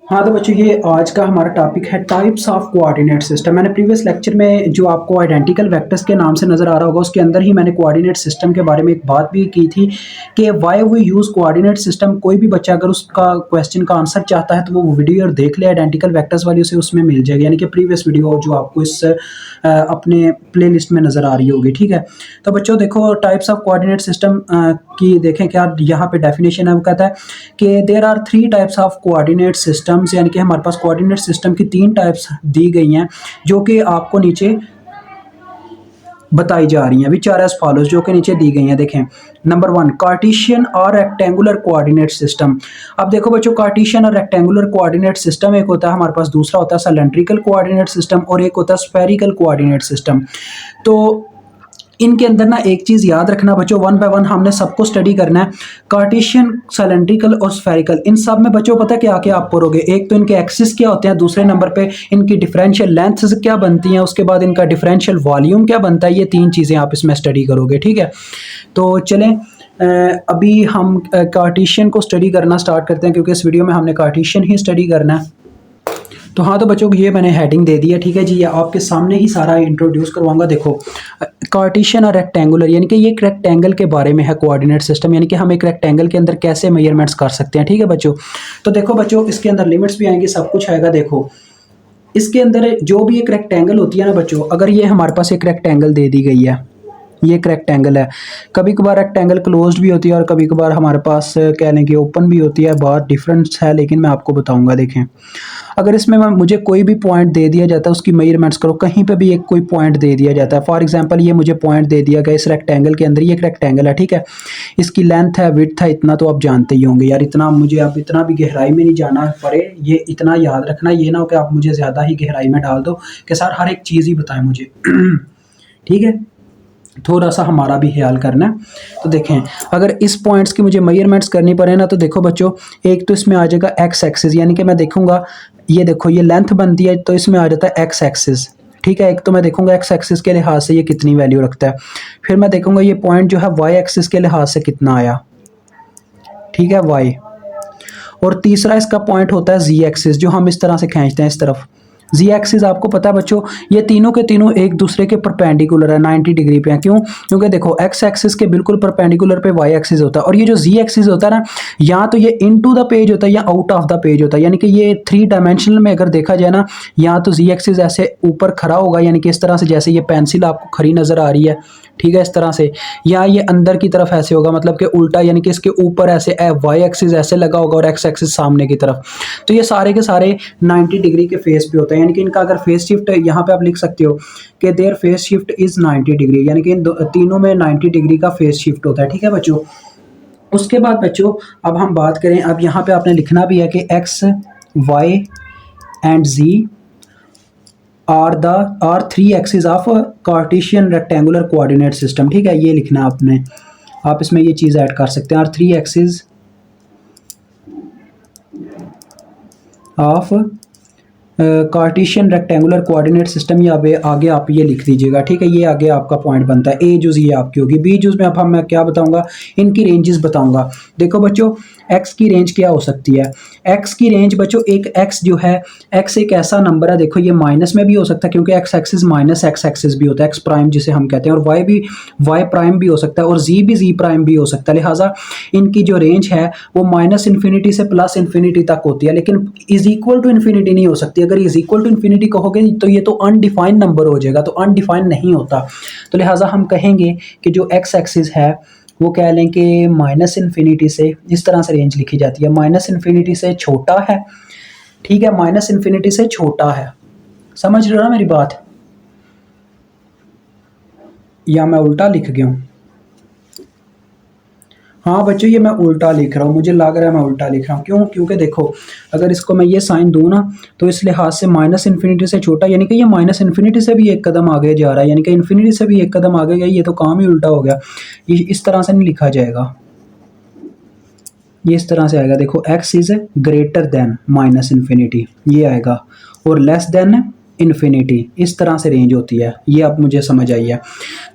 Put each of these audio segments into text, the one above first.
हाँ तो बच्चों ये आज का हमारा टॉपिक है टाइप्स ऑफ कोऑर्डिनेट सिस्टम। मैंने प्रीवियस लेक्चर में जो आपको आइडेंटिकल वेक्टर्स के नाम से नज़र आ रहा होगा उसके अंदर ही मैंने कोऑर्डिनेट सिस्टम के बारे में एक बात भी की थी कि why we use coordinate system. कोई भी बच्चा अगर उसका क्वेश्चन का आंसर चाहता है तो वो वीडियो देख ले, आइडेंटिकल वेक्टर्स वाली उसे उसमें मिल जाएगी, यानी कि प्रीवियस वीडियो जो आपको इस अपने प्ले लिस्ट में नज़र आ रही होगी। ठीक है, तो बच्चों देखो टाइप्स ऑफ कोऑर्डिनेट सिस्टम की देखें क्या यहाँ पे डेफिनेशन है। वो कहता है कि there are three types of coordinate systems, यानी कि हमारे पास कोऑर्डिनेट सिस्टम की तीन टाइप्स दी गई हैं जो कि आपको नीचे बताई जा रही हैं, विच आर एज फॉलोज, जो कि नीचे दी गई हैं। देखें नंबर वन, कार्टेशियन और रेक्टेंगुलर कोऑर्डिनेट सिस्टम। अब देखो बच्चों कार्टेशियन और रेक्टेंगुलर कोऑर्डिनेट सिस्टम एक होता है हमारे पास, दूसरा होता है सिलेंड्रिकल कोऑर्डिनेट सिस्टम और एक होता है स्फेरिकल कोऑर्डिनेट सिस्टम। तो इनके अंदर ना एक चीज़ याद रखना बच्चों, वन बाय वन हमने सबको स्टडी करना है। कार्टेशियन, सिलेंड्रिकल और स्फेरिकल, इन सब में बच्चों पता क्या क्या आप पढ़ोगे, एक तो इनके एक्सिस क्या होते हैं, दूसरे नंबर पे इनकी डिफरेंशियल लेंथ्स क्या बनती हैं, उसके बाद इनका डिफरेंशियल वॉल्यूम क्या बनता है। ये तीन चीज़ें आप इसमें स्टडी करोगे। ठीक है, तो चलें अभी हम कार्टेशियन को स्टडी करना स्टार्ट करते हैं, क्योंकि इस वीडियो में हमने कार्टेशियन ही स्टडी करना है। तो हाँ तो बच्चों ये मैंने हेडिंग दे दी है। ठीक है जी, ये आपके सामने ही सारा इंट्रोड्यूस करवाऊंगा। देखो कार्टेशियन और रेक्टेंगुलर, यानी कि ये एक रेक्टेंगल के बारे में है कोऑर्डिनेट सिस्टम, यानी कि हम एक रेक्टेंगल के अंदर कैसे मेजरमेंट्स कर सकते हैं। ठीक है बच्चों, तो देखो बच्चों इसके अंदर लिमिट्स भी आएंगी, सब कुछ आएगा। देखो इसके अंदर जो भी एक रेक्टेंगल होती है ना बच्चों, अगर ये हमारे पास एक रेक्टेंगल दे दी गई है, ये एक रेक्टेंगल है, कभी कभार रेक्टेंगल क्लोज्ड भी होती है और कभी कभार हमारे पास कह लें कि ओपन भी होती है, बहुत डिफरेंस है, लेकिन मैं आपको बताऊंगा। देखें अगर इसमें मुझे कोई भी पॉइंट दे दिया जाता है, उसकी मेजरमेंट्स करो, कहीं पे भी एक कोई पॉइंट दे दिया जाता है, फॉर एग्जांपल ये मुझे पॉइंट दे दिया गया इस रेक्टेंगल के अंदर, ये एक रेक्टेंगल है। ठीक है, इसकी लेंथ है, विड्थ है, इतना तो आप जानते ही होंगे यार, इतना मुझे अब इतना भी गहराई में नहीं जाना पड़े, ये इतना याद रखना, ये ना हो कि आप मुझे ज़्यादा ही गहराई में डाल दो कि सर हर एक चीज़ ही बताएं मुझे। ठीक है, थोड़ा सा हमारा भी ख्याल करना है। तो देखें अगर इस पॉइंट्स की मुझे मेजरमेंट्स करनी पड़े ना, तो देखो बच्चों एक तो इसमें आ जाएगा एक्स एक्सिस, यानी कि मैं देखूंगा, ये देखो ये लेंथ बनती है तो इसमें आ जाता है एक्स एक्सिस। ठीक है, एक तो मैं देखूंगा एक्स एक्सिस के लिहाज से ये कितनी वैल्यू रखता है, फिर मैं देखूंगा ये पॉइंट जो है वाई एक्सिस के लिहाज से कितना आया। ठीक है, वाई, और तीसरा इसका पॉइंट होता है जी एक्सिस, जो हम इस तरह से खींचते हैं इस तरफ। जी एक्सिस आपको पता है बच्चों, ये तीनों के तीनों एक दूसरे के परपेंडिकुलर है, 90 डिग्री पे है। क्यों? क्योंकि देखो एक्स एक्सिस के बिल्कुल परपेंडिकुलर पे वाई एक्सिस होता है, और ये जो जी एक्सिस होता है ना, या तो ये इनटू द पेज होता है या आउट ऑफ द पेज होता है, यानी कि ये थ्री डायमेंशनल में अगर देखा जाए ना, या तो जी एक्सिस ऐसे ऊपर खड़ा होगा, यानी कि इस तरह से, जैसे ये पेंसिल आपको खड़ी नजर आ रही है, ठीक है, इस तरह से, या ये अंदर की तरफ ऐसे होगा, मतलब कि उल्टा, यानी कि इसके ऊपर ऐसे वाई एक्सिस ऐसे लगा होगा और एक्स एक्सिस सामने की तरफ। तो ये सारे के सारे 90 डिग्री के फेस पे होते हैं, यानी कि इनका अगर फेस शिफ्ट है, यहाँ पे आप लिख सकते हो कि their phase shift is 90 degree, यानी कि इन तीनों में 90 डिग्री का फेस शिफ्ट होता है। ठीक है बच्चों, उसके बाद बच्चों अब हम बात करें, अब यहाँ पे आपने लिखना भी है कि x y and z are three axis of Cartesian rectangular coordinate system. ठीक है, ये लिखना है आपने, आप इसमें ये चीज़ ऐड कर सकते हैं, are three axis of Cartesian rectangular coordinate system. ये आगे आप ये लिख दीजिएगा। ठीक है, ये आगे आपका पॉइंट बनता है। ए जूज ये आपकी होगी, बी जूज में अब हम मैं क्या बताऊंगा, इनकी रेंजेस बताऊंगा। देखो बच्चों एक्स की रेंज क्या हो सकती है, एक्स की रेंज बच्चों, एक एक्स जो है, एक्स एक ऐसा नंबर है, देखो ये माइनस में भी हो सकता है क्योंकि x axis minus x axis भी होता है, एक्स प्राइम जिसे हम कहते हैं, और वाई भी वाई प्राइम भी हो सकता है, और जी भी जी प्राइम भी हो सकता है। लिहाजा इनकी जो रेंज है वो माइनस इन्फिनिटी से प्लस इन्फिनिटी तक होती है, लेकिन इज इक्वल टू इन्फिनिटी नहीं हो सकती। अगर इज इक्वल टू इन्फिनिटी कहोगे तो ये तो अनडिफाइंड नंबर हो जाएगा, तो अनडिफाइंड नहीं होता। तो लिहाजा हम कहेंगे कि जो एक्स एक्सिस है वो कह लें कि माइनस इन्फिनिटी से, इस तरह से रेंज लिखी जाती है, माइनस इन्फिनिटी से छोटा है। ठीक है, माइनस इन्फिनिटी से छोटा है, समझ रहे हो ना मेरी बात, या मैं उल्टा लिख गया हूँ? हाँ बच्चों ये मैं उल्टा लिख रहा हूँ, मुझे लग रहा है मैं उल्टा लिख रहा हूँ। क्यों? क्योंकि देखो अगर इसको मैं ये साइन दूँ ना, तो इस लिहाज से माइनस इन्फिनिटी से छोटा, यानी कि ये माइनस इन्फिनिटी से भी एक कदम आगे जा रहा है, यानी कि इन्फिनिटी से भी एक कदम आगे गया, ये तो काम ही उल्टा हो गया। ये इस तरह से नहीं लिखा जाएगा, ये इस तरह से आएगा। देखो x is greater than minus infinity, ये आएगा, और लेस देन इन्फिनिटी, इस तरह से रेंज होती है। ये अब मुझे समझ आई है।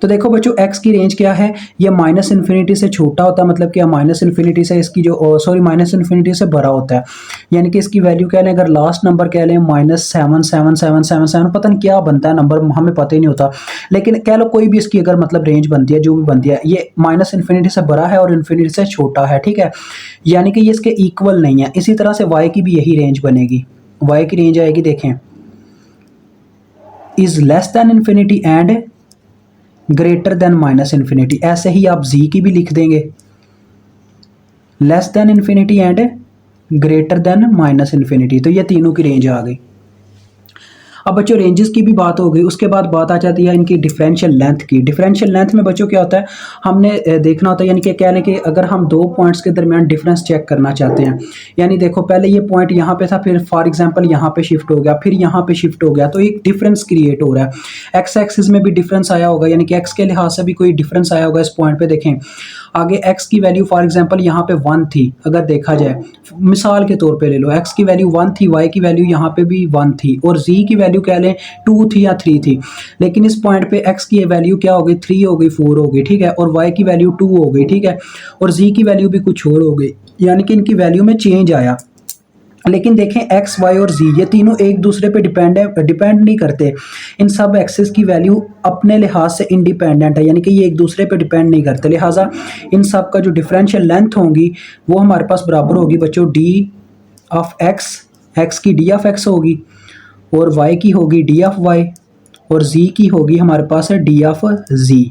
तो देखो बच्चों एक्स की रेंज क्या है, ये माइनस इन्फिनिटी से छोटा होता है, मतलब कि माइनस इन्फिनिटी से इसकी जो सॉरी माइनस इन्फिनिटी से बड़ा होता है। यानी कि इसकी वैल्यू कह लें, अगर लास्ट नंबर कह लें -77777, पता नहीं क्या बनता है नंबर, हमें पता ही नहीं होता, लेकिन कह लो कोई भी इसकी अगर मतलब रेंज बनती है, जो भी बनती है, ये माइनस इन्फिनिटी से बड़ा है और इन्फिनिटी से छोटा है, ठीक है। यानी कि ये इसके इक्वल नहीं है। इसी तरह से वाई की भी यही रेंज बनेगी। वाई की रेंज आएगी, देखें, is less than infinity and greater than minus infinity. ऐसे ही आप जी की भी लिख देंगे, less than infinity and greater than minus infinity. तो ये तीनों की रेंज आ गई। अब बच्चों रेंजेस की भी बात हो गई, उसके बाद बात आ जाती है इनकी डिफरेंशियल लेंथ की। डिफरेंशियल लेंथ में बच्चों क्या होता है, हमने देखना होता है, यानी कि क्या है कि अगर हम दो पॉइंट्स के दरमियान डिफरेंस चेक करना चाहते हैं, यानी देखो पहले ये पॉइंट यहाँ पे था, फिर फॉर एग्जांपल यहाँ पे शिफ्ट हो गया, फिर यहाँ पे शिफ्ट हो गया, तो एक डिफरेंस क्रिएट हो रहा है। एक्स एक्सिस में भी डिफरेंस आया होगा, यानी कि एक्स के लिहाज से भी कोई डिफरेंस आया होगा इस पॉइंट पे। देखें आगे एक्स की वैल्यू फॉर एग्जांपल यहाँ पे 1 थी, अगर देखा जाए मिसाल के तौर पे ले लो, एक्स की वैल्यू 1 थी, वाई की वैल्यू यहाँ पे भी 1 थी, और जी की वैल्यू कह लें 2 थी या 3 थी। लेकिन इस पॉइंट पे एक्स की वैल्यू क्या हो गई, 3 हो गई, 4 हो गई, ठीक है, और वाई की वैल्यू 2 हो गई, ठीक है, और जी की वैल्यू भी कुछ और हो गई, यानी कि इनकी वैल्यू में चेंज आया। लेकिन देखें एक्स वाई और जी ये तीनों एक दूसरे पे डिपेंड नहीं करते। इन सब एक्सेस की वैल्यू अपने लिहाज से इंडिपेंडेंट है, यानी कि ये एक दूसरे पे डिपेंड नहीं करते। लिहाजा इन सब का जो डिफरेंशियल लेंथ होगी वो हमारे पास बराबर होगी बच्चों डी ऑफ एक्स, एक्स की डी ऑफ एक्स होगी, और वाई की होगी डी ऑफ वाई, और जी की होगी हमारे पास है डी ऑफ जी।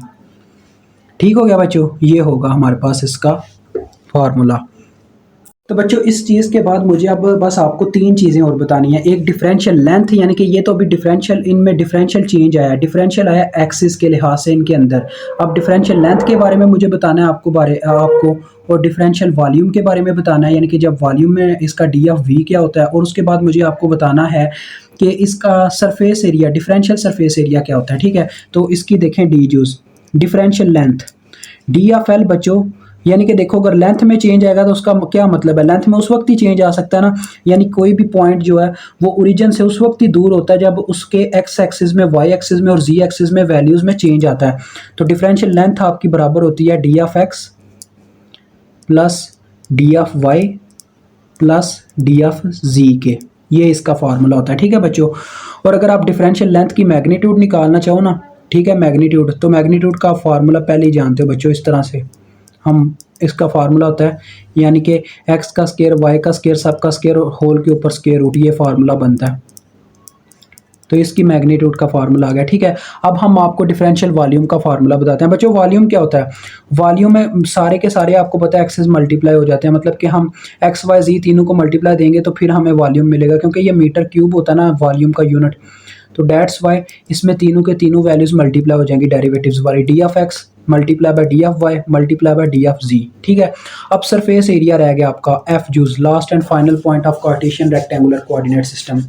ठीक हो गया बच्चों, ये होगा हमारे पास इसका फार्मूला। तो बच्चों इस चीज़ के बाद मुझे अब बस आपको तीन चीज़ें और बतानी है। एक डिफरेंशियल लेंथ, यानी कि ये तो अभी डिफरेंशियल, इनमें डिफरेंशियल चेंज आया, डिफरेंशियल आया एक्सिस के लिहाज से इनके अंदर। अब डिफरेंशियल लेंथ के बारे में मुझे बताना है आपको, और डिफरेंशियल वॉल्यूम के बारे में बताना है, यानी कि जब वॉल्यूम में इसका डी ऑफ वी क्या होता है, और उसके बाद मुझे आपको बताना है कि इसका surface area, differential surface area क्या होता है, ठीक है। तो इसकी देखें D juice, differential length D of L बच्चों, यानी कि देखो अगर लेंथ में चेंज आएगा तो उसका क्या मतलब है, लेंथ में उस वक्त ही चेंज आ सकता है ना, यानी कोई भी पॉइंट जो है वो ओरिजिन से उस वक्त ही दूर होता है जब उसके एक्स एक्सिस में, वाई एक्सिस में और जी एक्सिस में वैल्यूज में चेंज आता है। तो डिफरेंशियल लेंथ आपकी बराबर होती है d of x plus d of y plus d of z के, ये इसका फार्मूला होता है, ठीक है बच्चों। और अगर आप डिफरेंशियल लेंथ की मैग्नीट्यूड निकालना चाहो ना, ठीक है, मैग्नीट्यूड, तो मैग्नीट्यूड का फार्मूला पहले ही जानते हो बच्चों, इस तरह से हम, इसका फार्मूला होता है यानी कि एक्स का स्केयर, वाई का स्केयर, सब का स्केयर, होल के ऊपर स्केयर रूट, ये फार्मूला बनता है। तो इसकी मैग्नीट्यूड का फार्मूला आ गया, ठीक है। अब हम आपको डिफरेंशियल वॉल्यूम का फार्मूला बताते हैं बच्चों। वॉल्यूम क्या होता है, वॉल्यूम में सारे के सारे आपको पता है एक्सेस मल्टीप्लाई हो जाते हैं, मतलब कि हम एक्स वाई जी तीनों को मल्टीप्लाई देंगे तो फिर हमें वॉल्यूम मिलेगा, क्योंकि ये मीटर क्यूब होता है ना वॉल्यूम का यूनिट। तो डेट्स वाई इसमें तीनों के तीनों वैल्यूज मल्टीप्लाई हो जाएंगी डेरिवेटिव्स वाली, d of x multiply by d of y multiply by d of z, ठीक है। अब सरफेस एरिया रह गया आपका एफ जूज, last and final point of Cartesian rectangular coordinate system.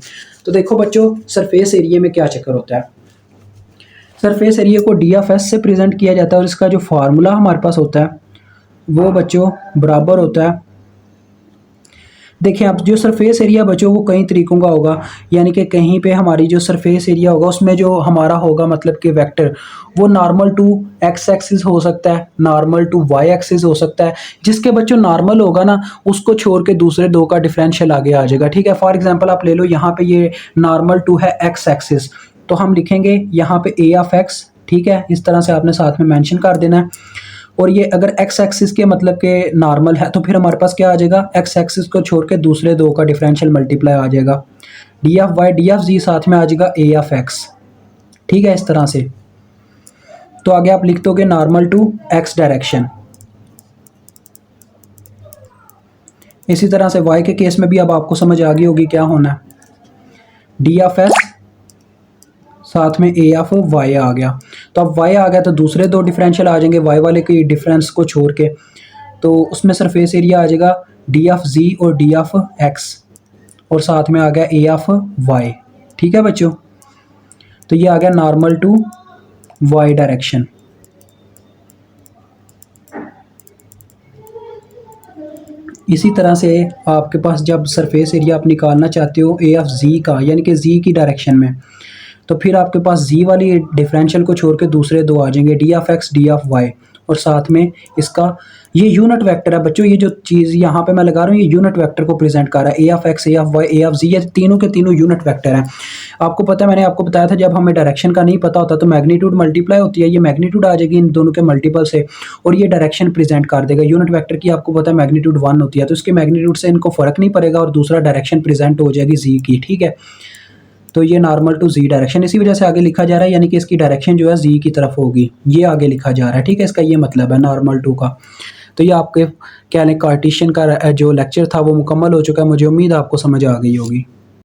तो देखो बच्चों सरफेस एरिया में क्या चक्कर होता है, सरफेस एरिया को डी ऑफ एस से प्रेजेंट किया जाता है, और इसका जो फार्मूला हमारे पास होता है वो बच्चों बराबर होता है, देखिए अब जो सरफेस एरिया बच्चों वो कई तरीकों का होगा, यानी कि कहीं पे हमारी जो सरफेस एरिया होगा उसमें जो हमारा होगा मतलब कि वेक्टर, वो नॉर्मल टू एक्स एक्सिस हो सकता है, नॉर्मल टू वाई एक्सिस हो सकता है। जिसके बच्चों नॉर्मल होगा ना उसको छोड़ के दूसरे दो का डिफरेंशियल आगे आ जाएगा, ठीक है। फॉर एग्जांपल आप ले लो यहाँ पे ये नॉर्मल टू है एक्स एक्सिस, तो हम लिखेंगे यहाँ पे ए ऑफ एक्स, ठीक है, इस तरह से आपने साथ में मेंशन कर देना है। और ये अगर एक्स एक्सिस के मतलब के नॉर्मल है तो फिर हमारे पास क्या आ जाएगा, एक्स एक्सिस को छोड़ के दूसरे दो का डिफरेंशियल मल्टीप्लाई आ जाएगा, d of y d of z साथ में आ जाएगा ए ऑफ एक्स, ठीक है, इस तरह से। तो आगे आप लिख दोगे नॉर्मल टू एक्स डायरेक्शन। इसी तरह से वाई के केस में भी अब आपको समझ आ गई होगी क्या होना है, डी ऑफ एस साथ में ए ऑफ वाई आ गया। तो अब वाई आ गया तो दूसरे दो डिफरेंशियल आ जाएंगे वाई वाले के डिफरेंस को छोड़ के, तो उसमें सरफेस एरिया आ जाएगा डी ऑफ जी और डी ऑफ एक्स, और साथ में आ गया ए ऑफ वाई, ठीक है बच्चों। तो ये आ गया नॉर्मल टू वाई डायरेक्शन। इसी तरह से आपके पास जब सरफेस एरिया आप निकालना चाहते हो ए ऑफ जी का, यानी कि जी की डायरेक्शन में, तो फिर आपके पास जी वाली डिफरेंशियल को छोड़ के दूसरे दो आ जाएंगे, d of x, d of y, और साथ में इसका ये यूनिट वेक्टर है बच्चों। ये जो चीज़ यहाँ पे मैं लगा रहा हूँ ये यूनिट वेक्टर को प्रेजेंट कर रहा है, a of x, a of y, a of z, ये तीनों के तीनों यूनिट वेक्टर हैं। आपको पता है, मैंने आपको बताया था जब हमें डायरेक्शन का नहीं पता होता तो मैग्नीट्यूड मल्टीप्लाई होती है, ये मैग्नीट्यूड आ जाएगी इन दोनों के मल्टीपल से, और ये डायरेक्शन प्रेजेंट कर देगा। यूनिट वेक्टर की आपको पता है मैग्नीट्यूड 1 होती है, तो इसके मैग्नीट्यूड से इनको फर्क नहीं पड़ेगा और दूसरा डायरेक्शन प्रेजेंट हो जाएगी जी की, ठीक है। तो ये नॉर्मल टू जी डायरेक्शन इसी वजह से आगे लिखा जा रहा है, यानी कि इसकी डायरेक्शन जो है जी की तरफ होगी, ये आगे लिखा जा रहा है, ठीक है। इसका ये मतलब है नॉर्मल टू का। तो ये आपके क्या लें कार्टेशियन का जो लेक्चर था वो मुकम्मल हो चुका है। मुझे उम्मीद है आपको समझ आ गई होगी।